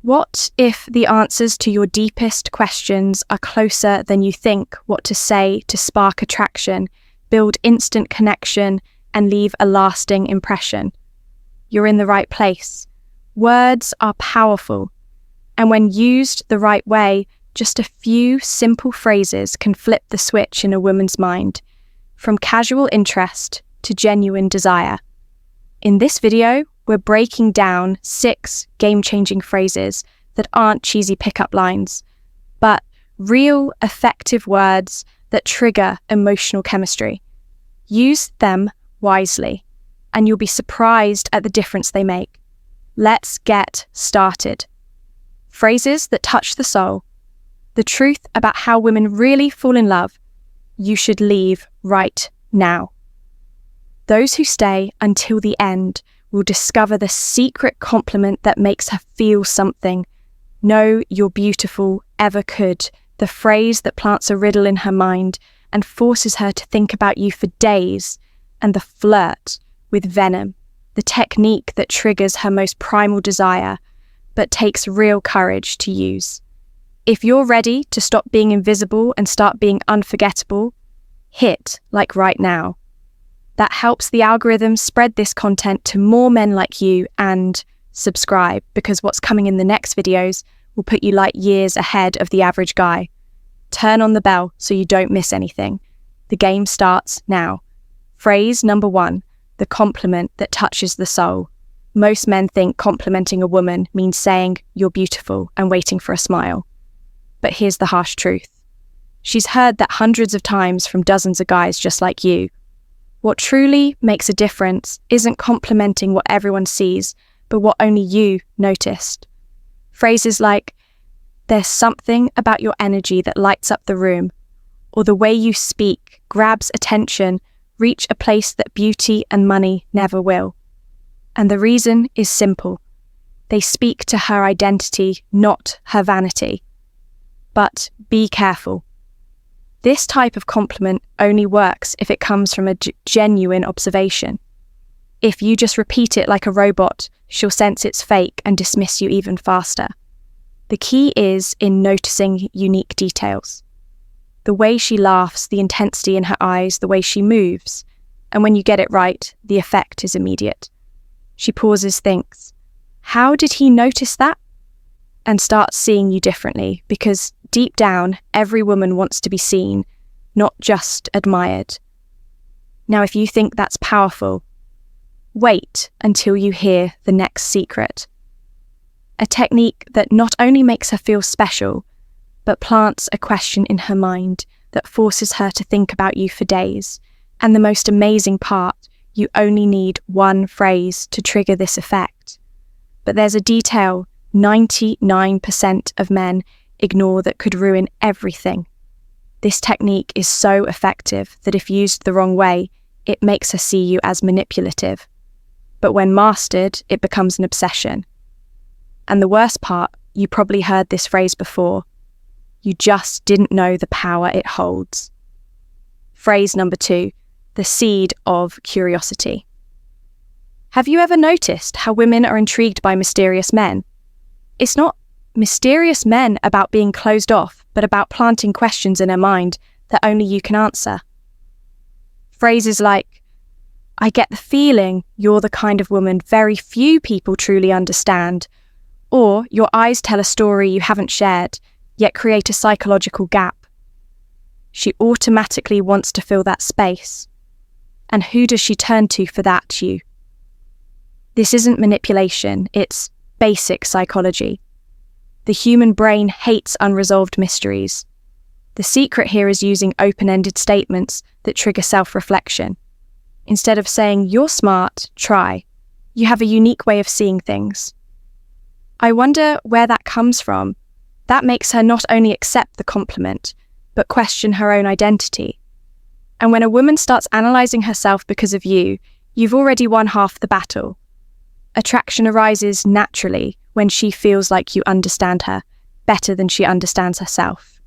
What if the answers to your deepest questions are closer than you think what to say to spark attraction, build instant connection, and leave a lasting impression? You're in the right place. Words are powerful, and when used the right way, just a few simple phrases can flip the switch in a woman's mind, from casual interest to genuine desire. In this video, we're breaking down 6 game-changing phrases that aren't cheesy pickup lines, but real, effective words that trigger emotional chemistry. Use them wisely, and you'll be surprised at the difference they make. Let's get started. Phrases that touch the soul. The truth about how women really fall in love. You should leave right now. Those who stay until the end will discover the secret compliment that makes her feel something. Know you're beautiful, ever could. The phrase that plants a riddle in her mind and forces her to think about you for days. And the flirt with venom. The technique that triggers her most primal desire, but takes real courage to use. If you're ready to stop being invisible and start being unforgettable, hit like right now. That helps the algorithm spread this content to more men like you, and subscribe, because what's coming in the next videos will put you light years ahead of the average guy. Turn on the bell so you don't miss anything. The game starts now. Phrase number 1, the compliment that touches the soul. Most men think complimenting a woman means saying you're beautiful and waiting for a smile. But here's the harsh truth. She's heard that hundreds of times from dozens of guys just like you. What truly makes a difference isn't complimenting what everyone sees, but what only you noticed. Phrases like, "There's something about your energy that lights up the room," or "The way you speak grabs attention, reach a place that beauty and money never will." And the reason is simple. They speak to her identity, not her vanity. But be careful. This type of compliment only works if it comes from a genuine observation. If you just repeat it like a robot, she'll sense it's fake and dismiss you even faster. The key is in noticing unique details. The way she laughs, the intensity in her eyes, the way she moves. And when you get it right, the effect is immediate. She pauses, thinks, "How did he notice that?" and starts seeing you differently, because deep down, every woman wants to be seen, not just admired. Now, if you think that's powerful, wait until you hear the next secret. A technique that not only makes her feel special, but plants a question in her mind that forces her to think about you for days. And the most amazing part, you only need one phrase to trigger this effect. But there's a detail 99% of men ignore that could ruin everything. This technique is so effective that if used the wrong way, it makes her see you as manipulative. But when mastered, it becomes an obsession. And the worst part, you probably heard this phrase before. You just didn't know the power it holds. Phrase number 2, the seed of curiosity. Have you ever noticed how women are intrigued by mysterious men? It's not mysterious men about being closed off, but about planting questions in her mind that only you can answer. Phrases like, "I get the feeling you're the kind of woman very few people truly understand," or "Your eyes tell a story you haven't shared, yet create a psychological gap." She automatically wants to fill that space. And who does she turn to for that? You. This isn't manipulation, it's basic psychology. The human brain hates unresolved mysteries. The secret here is using open-ended statements that trigger self-reflection. Instead of saying, "You're smart, try," you have a unique way of seeing things. I wonder where that comes from. That makes her not only accept the compliment, but question her own identity. And when a woman starts analysing herself because of you, you've already won half the battle. Attraction arises naturally when she feels like you understand her better than she understands herself.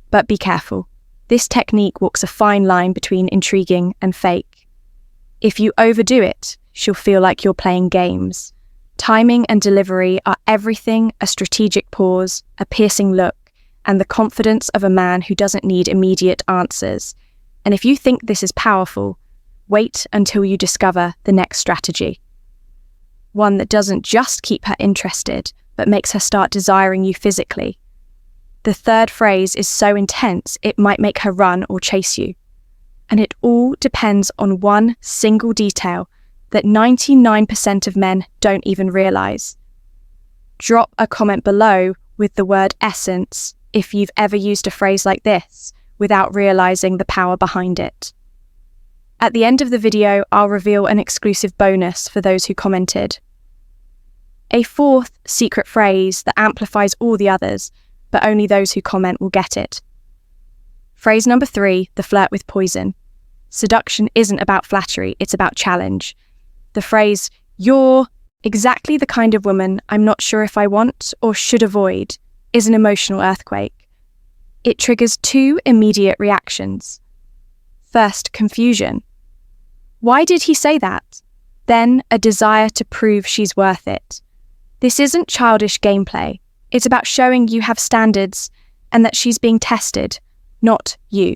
But be careful. This technique walks a fine line between intriguing and fake. If you overdo it, she'll feel like you're playing games. Timing and delivery are everything: a strategic pause, a piercing look, and the confidence of a man who doesn't need immediate answers. And if you think this is powerful, wait until you discover the next strategy. One that doesn't just keep her interested, but makes her start desiring you physically. The third phrase is so intense it might make her run or chase you. And it all depends on one single detail that 99% of men don't even realize. Drop a comment below with the word essence if you've ever used a phrase like this without realizing the power behind it. At the end of the video, I'll reveal an exclusive bonus for those who commented. A fourth secret phrase that amplifies all the others, but only those who comment will get it. Phrase number 3, the flirt with poison. Seduction isn't about flattery, it's about challenge. The phrase, "You're exactly the kind of woman I'm not sure if I want or should avoid," is an emotional earthquake. It triggers 2 immediate reactions. First, confusion. Why did he say that? Then, a desire to prove she's worth it. This isn't childish gameplay. It's about showing you have standards and that she's being tested, not you.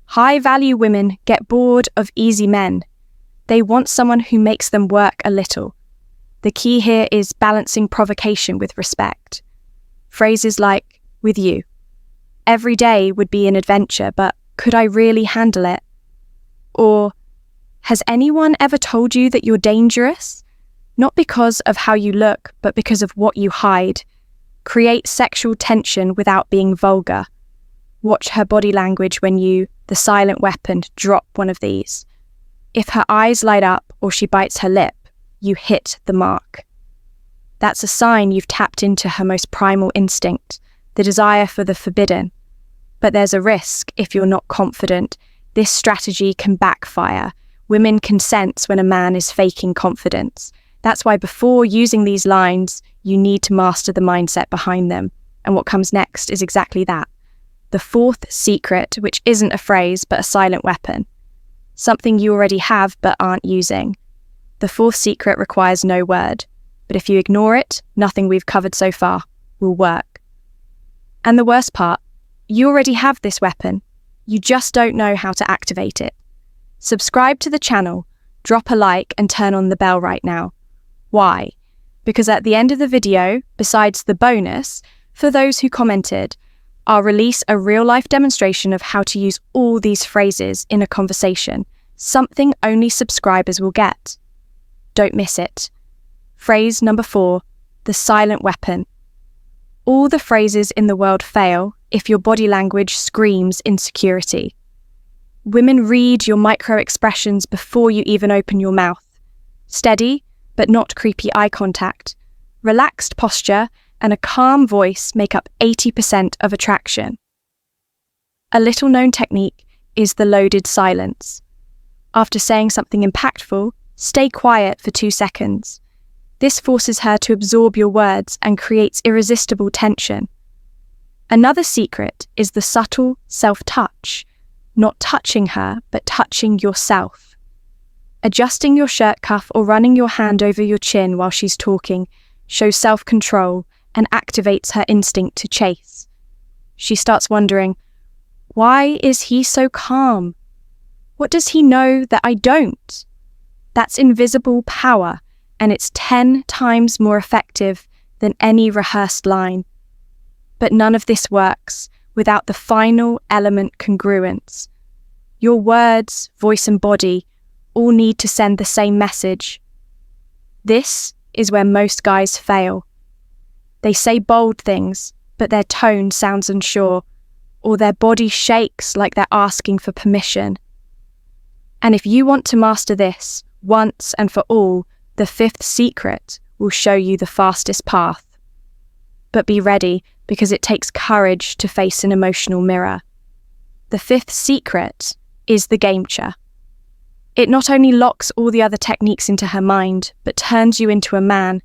High-value women get bored of easy men. They want someone who makes them work a little. The key here is balancing provocation with respect. Phrases like, "with you. Every day would be an adventure, but could I really handle it?" Or, "Has anyone ever told you that you're dangerous? Not because of how you look, but because of what you hide." Create sexual tension without being vulgar. Watch her body language when you, the silent weapon, drop one of these. If her eyes light up or she bites her lip, you hit the mark. That's a sign you've tapped into her most primal instinct, the desire for the forbidden. But there's a risk if you're not confident. This strategy can backfire. Women can sense when a man is faking confidence. That's why before using these lines, you need to master the mindset behind them. And what comes next is exactly that. The fourth secret, which isn't a phrase but a silent weapon. Something you already have but aren't using. The fourth secret requires no word. But if you ignore it, nothing we've covered so far will work. And the worst part, you already have this weapon. You just don't know how to activate it. Subscribe to the channel, drop a like, and turn on the bell right now. Why? Because at the end of the video, besides the bonus, for those who commented, I'll release a real-life demonstration of how to use all these phrases in a conversation, something only subscribers will get. Don't miss it. Phrase number 4, the silent weapon. All the phrases in the world fail if your body language screams insecurity. Women read your micro-expressions before you even open your mouth. Steady, but not creepy eye contact, relaxed posture, and a calm voice make up 80% of attraction. A little-known technique is the loaded silence. After saying something impactful, stay quiet for 2 seconds. This forces her to absorb your words and creates irresistible tension. Another secret is the subtle self-touch, not touching her, but touching yourself. Adjusting your shirt cuff or running your hand over your chin while she's talking shows self-control and activates her instinct to chase. She starts wondering, why is he so calm? What does he know that I don't? That's invisible power, and it's 10 times more effective than any rehearsed line. But none of this works without the final element, congruence. Your words, voice, and body all need to send the same message. This is where most guys fail. They say bold things, but their tone sounds unsure, or their body shakes like they're asking for permission. And if you want to master this once and for all, the 5th secret will show you the fastest path. But be ready, because it takes courage to face an emotional mirror. The 5th secret is the game changer. It not only locks all the other techniques into her mind, but turns you into a man.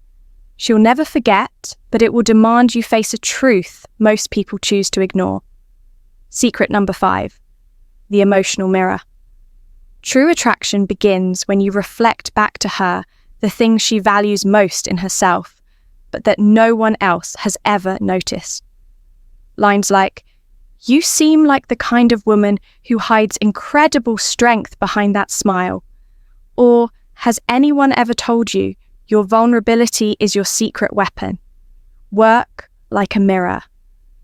She'll never forget, but it will demand you face a truth most people choose to ignore. Secret number 5, the emotional mirror. True attraction begins when you reflect back to her the things she values most in herself, but that no one else has ever noticed. Lines like, "You seem like the kind of woman who hides incredible strength behind that smile," or "Has anyone ever told you your vulnerability is your secret weapon?" Work like a mirror.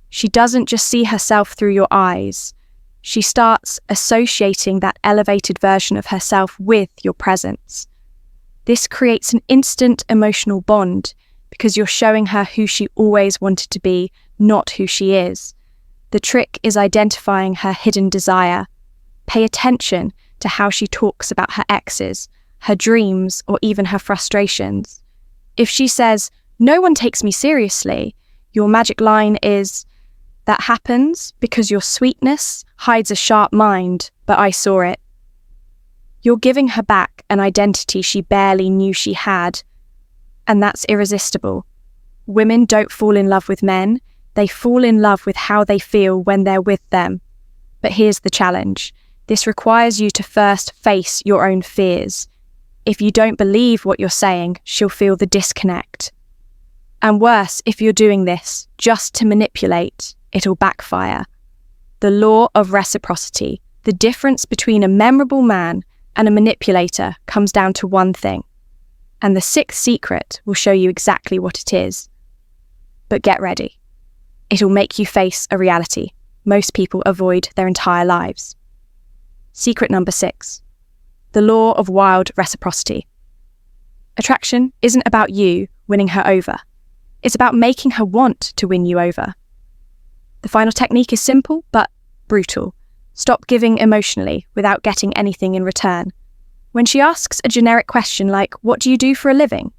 She doesn't just see herself through your eyes. She starts associating that elevated version of herself with your presence. This creates an instant emotional bond because you're showing her who she always wanted to be, not who she is. The trick is identifying her hidden desire. Pay attention to how she talks about her exes, her dreams, or even her frustrations. If she says, "No one takes me seriously," your magic line is, "That happens because your sweetness hides a sharp mind, but I saw it." You're giving her back an identity she barely knew she had, and that's irresistible. Women don't fall in love with men, they fall in love with how they feel when they're with them. But here's the challenge. This requires you to first face your own fears. If you don't believe what you're saying, she'll feel the disconnect. And worse, if you're doing this just to manipulate, it'll backfire. The law of reciprocity, the difference between a memorable man and a manipulator, comes down to one thing. And the sixth secret will show you exactly what it is. But get ready. It'll make you face a reality most people avoid their entire lives. Secret number 6. The law of wild reciprocity. Attraction isn't about you winning her over. It's about making her want to win you over. The final technique is simple but brutal. Stop giving emotionally without getting anything in return. When she asks a generic question like, "What do you do for a living?"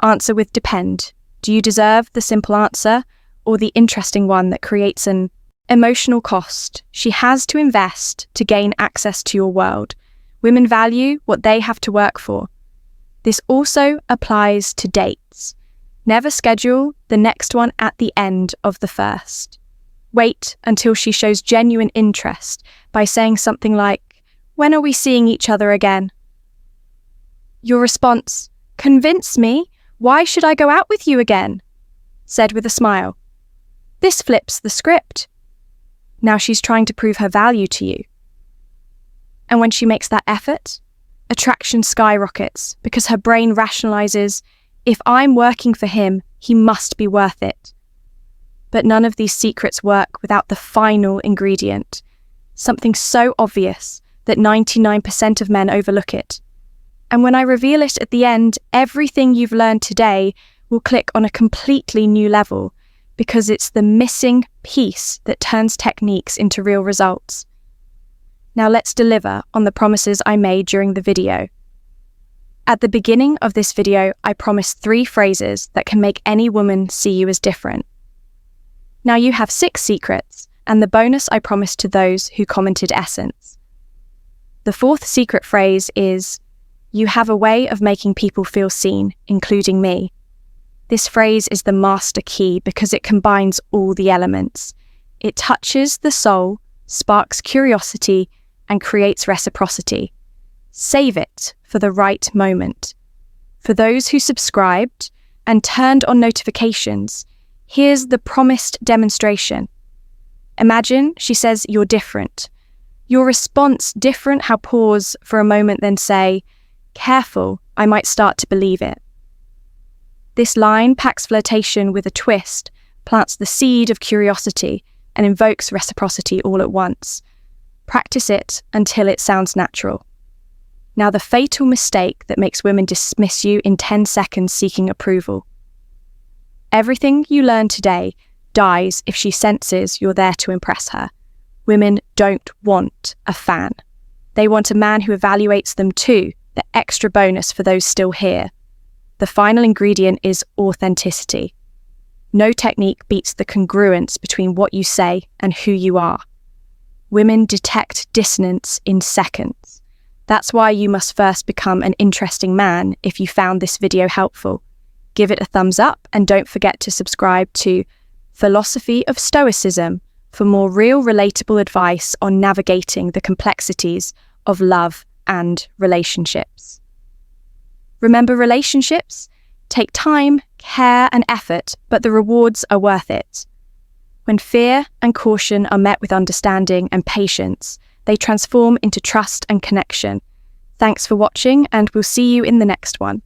answer with "depend." Do you deserve the simple answer or the interesting one that creates an emotional cost she has to invest to gain access to your world? Women value what they have to work for. This also applies to dates. Never schedule the next one at the end of the first. Wait until she shows genuine interest by saying something like, "When are we seeing each other again?" Your response, "Convince me, why should I go out with you again?" said with a smile. This flips the script. Now she's trying to prove her value to you. And when she makes that effort, attraction skyrockets because her brain rationalizes, "If I'm working for him, he must be worth it." But none of these secrets work without the final ingredient, something so obvious that 99% of men overlook it. And when I reveal it at the end, everything you've learned today will click on a completely new level because it's the missing piece that turns techniques into real results. Now let's deliver on the promises I made during the video. At the beginning of this video, I promised 3 phrases that can make any woman see you as different. Now you have 6 secrets, and the bonus I promised to those who commented essence. The 4th secret phrase is, "You have a way of making people feel seen, including me." This phrase is the master key because it combines all the elements. It touches the soul, sparks curiosity, and creates reciprocity. Save it for the right moment. For those who subscribed and turned on notifications, here's the promised demonstration. Imagine she says you're different. Your response different, how pause for a moment, then say, "Careful, I might start to believe it." This line packs flirtation with a twist, plants the seed of curiosity, and invokes reciprocity all at once. Practice it until it sounds natural. Now the fatal mistake that makes women dismiss you in 10 seconds seeking approval. Everything you learn today dies if she senses you're there to impress her. Women don't want a fan. They want a man who evaluates them too, the extra bonus for those still here. The final ingredient is authenticity. No technique beats the congruence between what you say and who you are. Women detect dissonance in seconds. That's why you must first become an interesting man if you found this video helpful. Give it a thumbs up and don't forget to subscribe to Philosophy of Stoicism for more real, relatable advice on navigating the complexities of love and relationships. Remember, relationships take time, care, and effort, but the rewards are worth it. When fear and caution are met with understanding and patience, they transform into trust and connection. Thanks for watching, and we'll see you in the next one.